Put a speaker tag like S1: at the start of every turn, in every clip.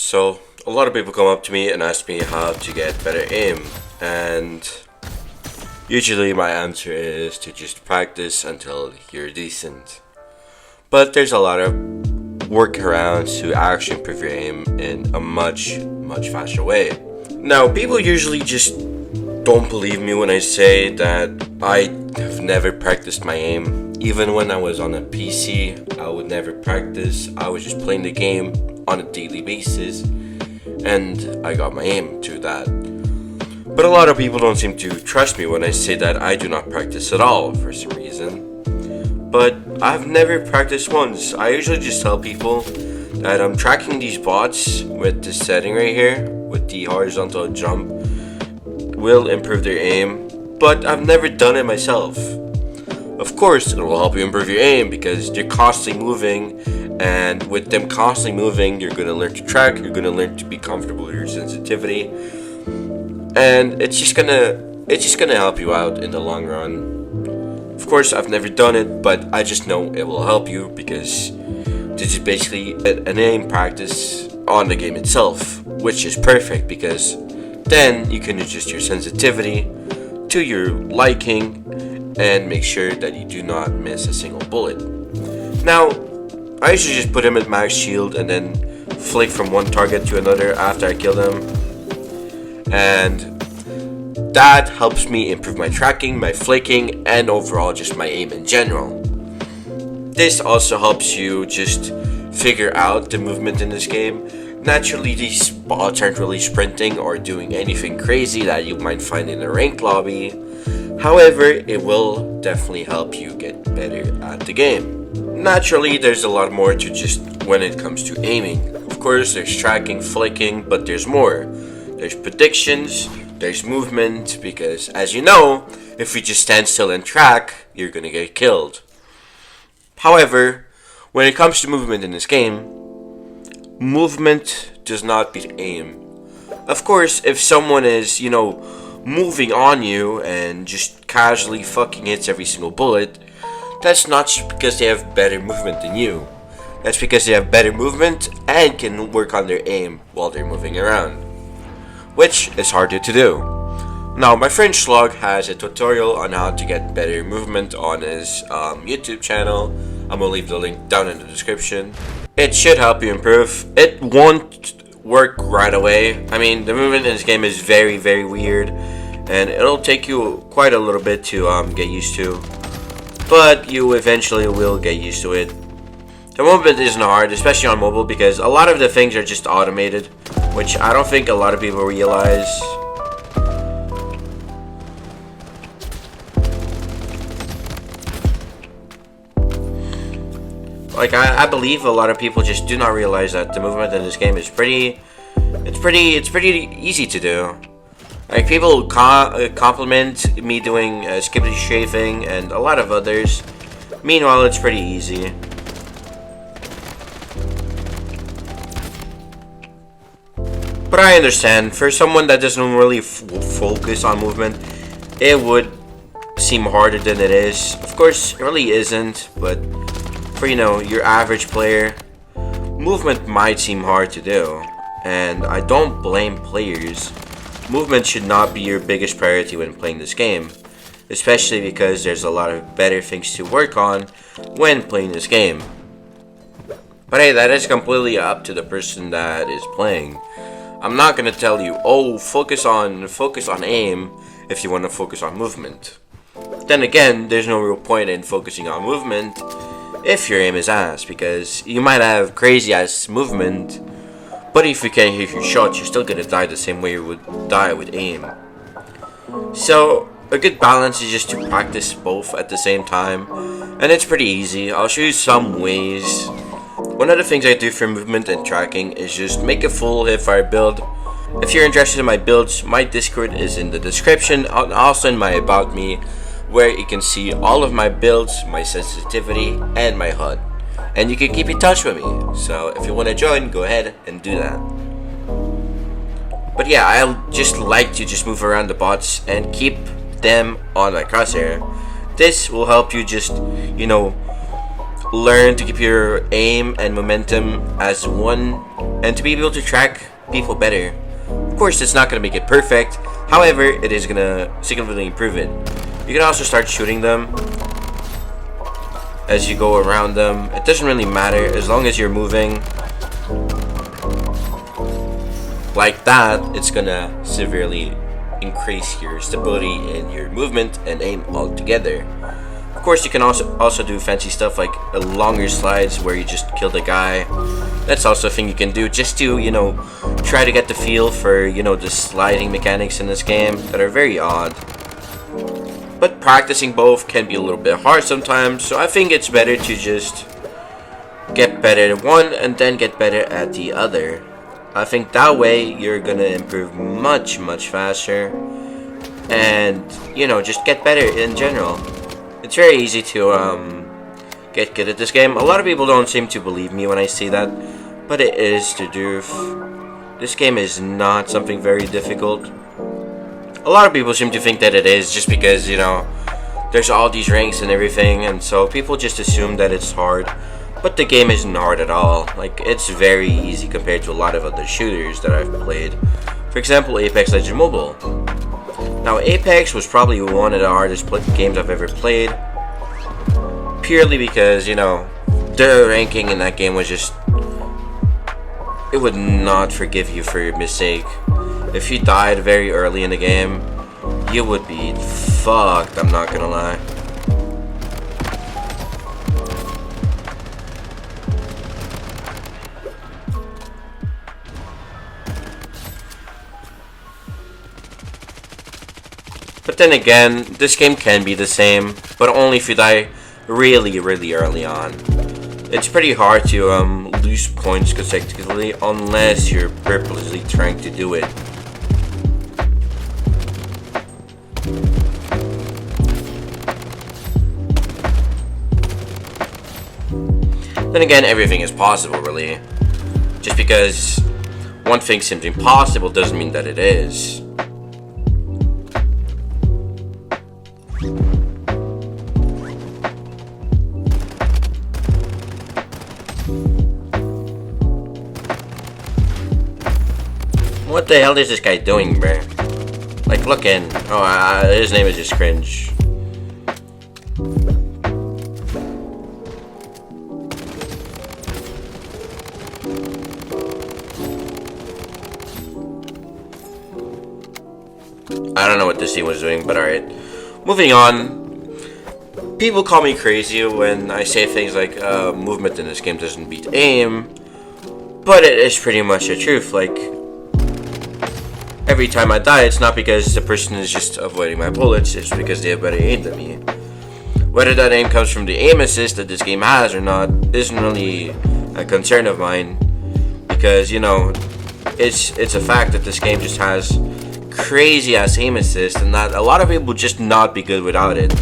S1: So, a lot of people come up to me and ask me how to get better aim, and usually my answer is to just practice until you're decent. But there's a lot of workarounds to actually improve your aim in a much faster way. Now, people usually just don't believe me when I say that I have never practiced my aim. Even when I was on a PC, I would never practice. I was just playing the game on a daily basis, and I got my aim to that. But a lot of people don't seem to trust me when I say that I do not practice at all for some reason. But I've never practiced once. I usually just tell people that I'm tracking these bots with this setting right here, with the horizontal jump, will improve their aim, but I've never done it myself. Of course, it will help you improve your aim because they're constantly moving, and with them constantly moving, you're gonna learn to track, you're gonna learn to be comfortable with your sensitivity, and it's just gonna help you out in the long run. Of course, I've never done it, but I just know it will help you because this is basically an aim practice on the game itself, which is perfect because then you can adjust your sensitivity to your liking and make sure that you do not miss a single bullet. Now, I usually just put him at max shield and then flick from one target to another after I kill them, and that helps me improve my tracking, my flicking, and overall just my aim in general. This also helps you just figure out the movement in this game. Naturally, these bots aren't really sprinting or doing anything crazy that you might find in a ranked lobby. However, it will definitely help you get better at the game. Naturally, there's a lot more to just when it comes to aiming. Of course, there's tracking, flicking, but there's more. There's predictions, there's movement, because as you know, if you just stand still and track, you're gonna get killed. However, when it comes to movement in this game, movement does not beat aim. Of course, if someone is, moving on you and just casually fucking hits every single bullet, that's not just because they have better movement than you. That's because they have better movement and can work on their aim while they're moving around, which is harder to do. Now, my friend Slug has a tutorial on how to get better movement on his YouTube channel. I'm gonna leave the link down in the description. It should help you improve. It won't work right away. I mean, the movement in this game is very weird, and it'll take you quite a little bit to get used to, but you eventually will get used to it. The movement isn't hard, especially on mobile, because a lot of the things are just automated, which I don't think a lot of people realize. Like, I believe a lot of people just do not realize that the movement in this game is pretty easy to do. Like, people compliment me doing skippity strafing and a lot of others. Meanwhile, it's pretty easy. But I understand, for someone that doesn't really focus on movement, it would seem harder than it is. Of course, it really isn't, but for, your average player, movement might seem hard to do, and I don't blame players. Movement should not be your biggest priority when playing this game, especially because there's a lot of better things to work on when playing this game. But hey, that is completely up to the person that is playing. I'm not gonna tell you, oh, focus on aim if you want to focus on movement. Then again, there's no real point in focusing on movement if your aim is ass, because you might have crazy ass movement, but if you can't hit your shots, you're still gonna die the same way you would die with aim. So a good balance is just to practice both at the same time, and it's pretty easy. I'll show you some ways. One of the things I do for movement and tracking is just make a full hipfire build. If you're interested in my builds, my Discord is in the description, and also in my About Me, where you can see all of my builds, my sensitivity, and my HUD. And you can keep in touch with me, so if you want to join, go ahead and do that. But yeah, I just like to just move around the bots and keep them on my crosshair. This will help you just, learn to keep your aim and momentum as one, and to be able to track people better. Of course, it's not going to make it perfect, however, it is going to significantly improve it. You can also start shooting them as you go around them. It doesn't really matter as long as you're moving like that. It's gonna severely increase your stability in your movement and aim altogether. Of course, you can also do fancy stuff like longer slides where you just kill the guy. That's also a thing you can do just to, you know, try to get the feel for, you know, the sliding mechanics in this game that are very odd. But practicing both can be a little bit hard sometimes, so I think it's better to just get better at one and then get better at the other. I think that way you're gonna improve much faster and, you know, just get better in general. It's very easy to get good at this game. A lot of people don't seem to believe me when I say that, but it is the truth. This game is not something very difficult. A lot of people seem to think that it is just because, you know, there's all these ranks and everything, and so people just assume that it's hard. But the game isn't hard at all. Like, it's very easy compared to a lot of other shooters that I've played. For example, Apex Legends Mobile. Now, Apex was probably one of the hardest games I've ever played, purely because, you know, the ranking in that game was just... it would not forgive you for your mistake. If you died very early in the game, you would be fucked, I'm not gonna lie. But then again, this game can be the same, but only if you die really early on. It's pretty hard to lose points consecutively unless you're purposely trying to do it. Then again, everything is possible, really. Just because one thing seems impossible doesn't mean that it is. What the hell is this guy doing, bruh? Like, look in. Oh, his name is just cringe. I don't know what this team was doing, but alright. Moving on. People call me crazy when I say things like movement in this game doesn't beat aim. But it is pretty much the truth. Like, every time I die, it's not because the person is just avoiding my bullets, it's because they have better aim than me. Whether that aim comes from the aim assist that this game has or not isn't really a concern of mine. Because, you know, it's a fact that this game just has crazy ass aim assist, and that a lot of people would just not be good without it.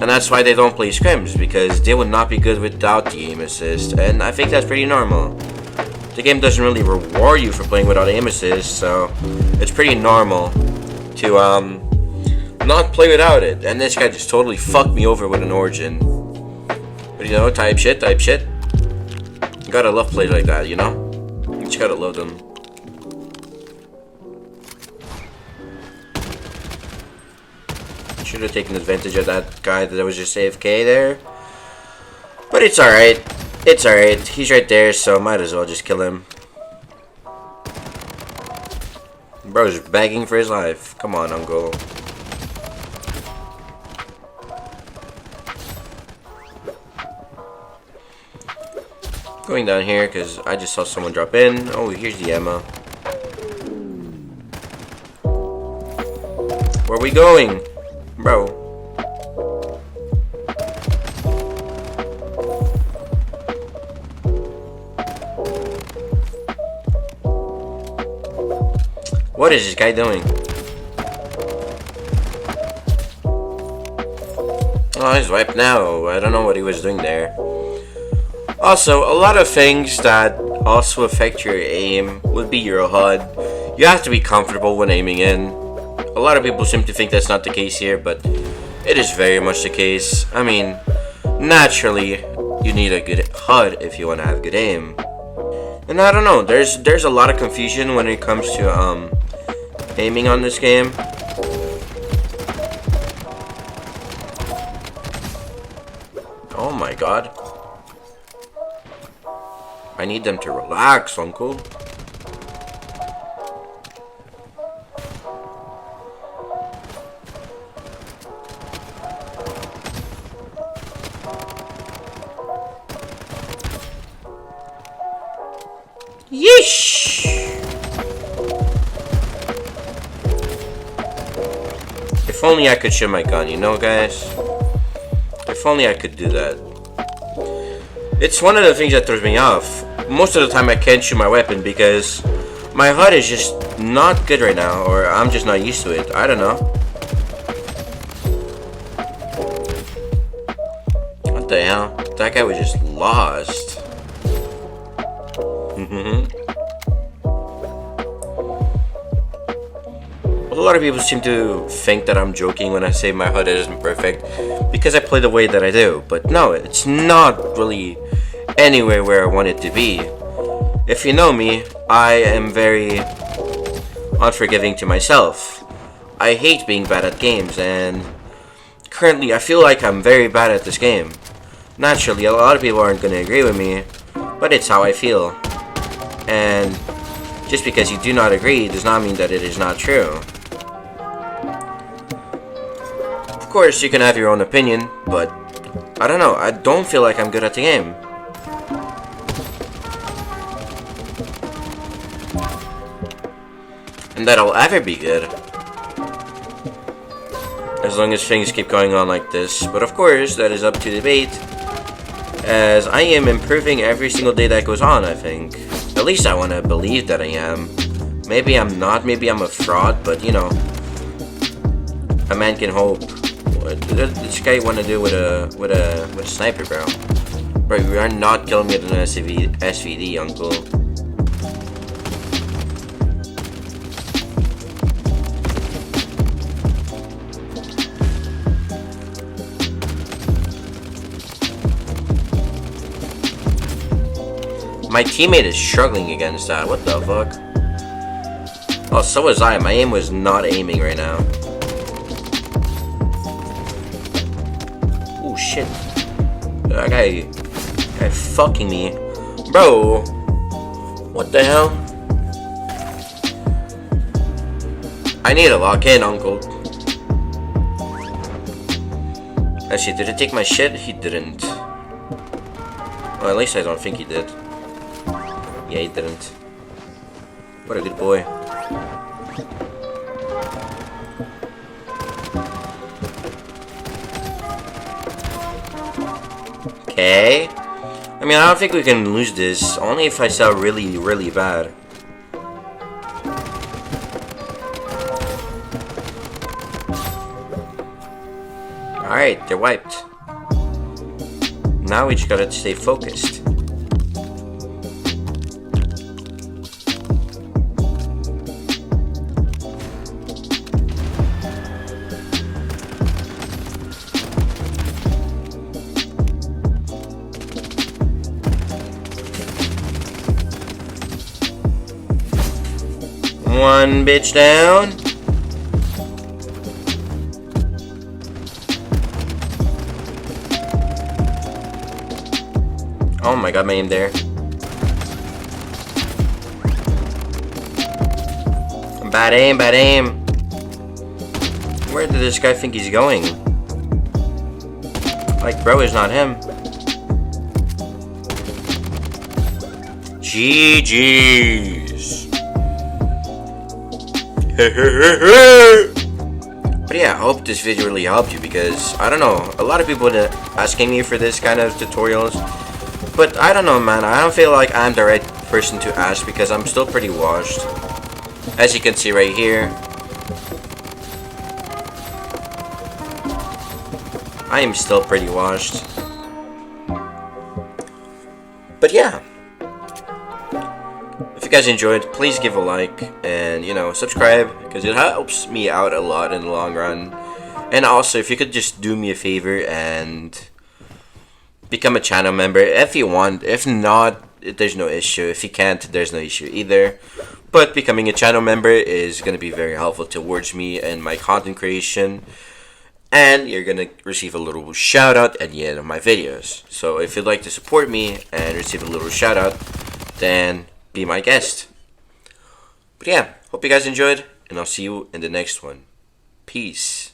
S1: And that's why they don't play scrims, because they would not be good without the aim assist, and I think that's pretty normal. The game doesn't really reward you for playing without aim assist, so it's pretty normal to not play without it. And this guy just totally fucked me over with an origin. But you know, type shit. You gotta love plays like that, you know? You just gotta love them. Should have taken advantage of that guy that was just AFK there. But it's alright. It's alright. He's right there, so might as well just kill him. Bro's begging for his life. Come on, Uncle. Going down here because I just saw someone drop in. Oh, here's the ammo. Where are we going? Bro. What is this guy doing? Oh, he's wiped now. I don't know what he was doing there. Also, a lot of things that also affect your aim would be your HUD. You have to be comfortable when aiming in. A lot of people seem to think that's not the case here, but it is very much the case. I mean, Naturally, you need a good HUD if you want to have good aim. And I don't know, there's a lot of confusion when it comes to aiming on this game. Oh my god. I need them to relax, uncle. Yeesh! If only I could shoot my gun, you know, guys? If only I could do that. It's one of the things that throws me off. Most of the time I can't shoot my weapon because my HUD is just not good right now, or I'm just not used to it. I don't know. What the hell? That guy was just lost. A lot of people seem to think that I'm joking when I say my HUD isn't perfect because I play the way that I do, but no, it's not really anywhere where I want it to be. If you know me, I am very unforgiving to myself. I hate being bad at games, and currently I feel like I'm very bad at this game. Naturally, a lot of people aren't going to agree with me, but it's how I feel. And just because you do not agree does not mean that it is not true. Of course, you can have your own opinion, but I don't know, I don't feel like I'm good at the game. And that I'll ever be good. As long as things keep going on like this. But of course, that is up to debate. As I am improving every single day that goes on, I think. At least I want to believe that I am. Maybe I'm not, maybe I'm a fraud, but you know. A man can hope. What did this guy want to do with a sniper, bro? Bro, you are not killing me with an SVD, uncle. My teammate is struggling against that. What the fuck? Oh, so was I. My aim was not aiming right now. Oh shit. That guy fucking me. Bro. What the hell? I need to lock in, uncle. Actually, did he take my shit? He didn't. Well, at least I don't think he did. Yeah, he didn't. What a good boy. Okay. I mean, I don't think we can lose this. Only if I sell really, really bad. Alright, they're wiped. Now we just gotta stay focused. One bitch down. Oh my god, my aim there. Bad aim, bad aim. Where did this guy think he's going? Like, bro, is not him. GG's. But yeah, I hope this video really helped you because, I don't know, a lot of people are asking me for this kind of tutorials. But I don't know, man, I don't feel like I'm the right person to ask because I'm still pretty washed. As you can see right here. I am still pretty washed. But yeah. If you guys enjoyed, please give a like and, you know, subscribe because it helps me out a lot in the long run. And also, if you could just do me a favor and become a channel member if you want. If not, there's no issue. If you can't, there's no issue either. But becoming a channel member is going to be very helpful towards me and my content creation. And you're going to receive a little shout out at the end of my videos. So if you'd like to support me and receive a little shout out, then be my guest. But yeah, hope you guys enjoyed, and I'll see you in the next one. Peace.